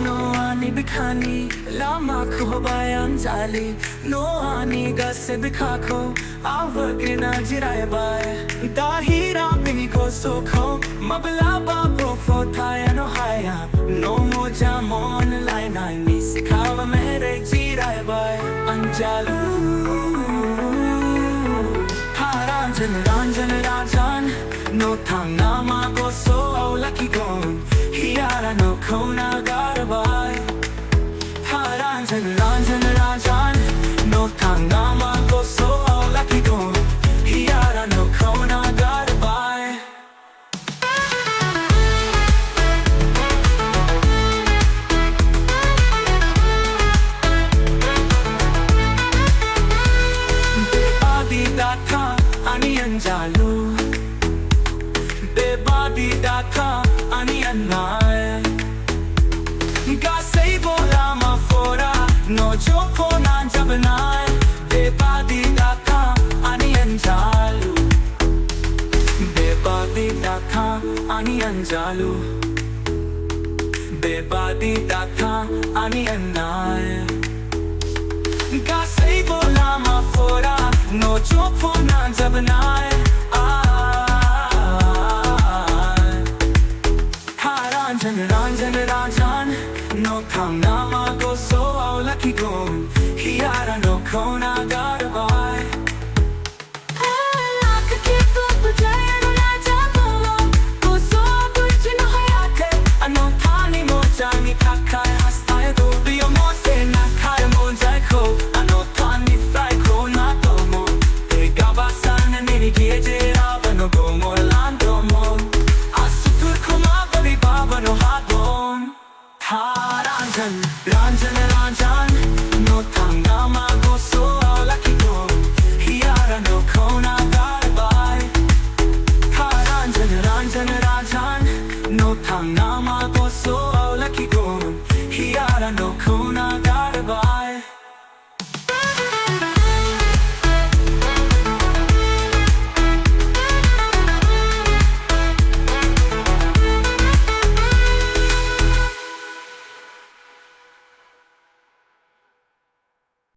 no ani bikhani lama kho bayan jali no ani gase bikhako avagna jirai bai dahira bini ko sokho mabla ba profo thaya no haya no moja mon lai nai mi sikhawa mere jirai bai anjalu ranjan rajan no thangna ma ko so lucky gone hiara no khona garbai ranjan rajan no thangna ma ko so lucky gone hiara no khona garbai adi datha ani anjalu bebadi dakha ani annai ga sei bola ma fora no chopo na jabnai bebadi dakha ani anjalu bebadi dakha ani anjalu bebadi dakha ani annai ga sei bola ma fora no chopo na jabnai ranjan rajan no thangna ma ko so lucky gone hiara no khona garbai ranjan rajan no thangna ma ko so lucky gone hiara no khona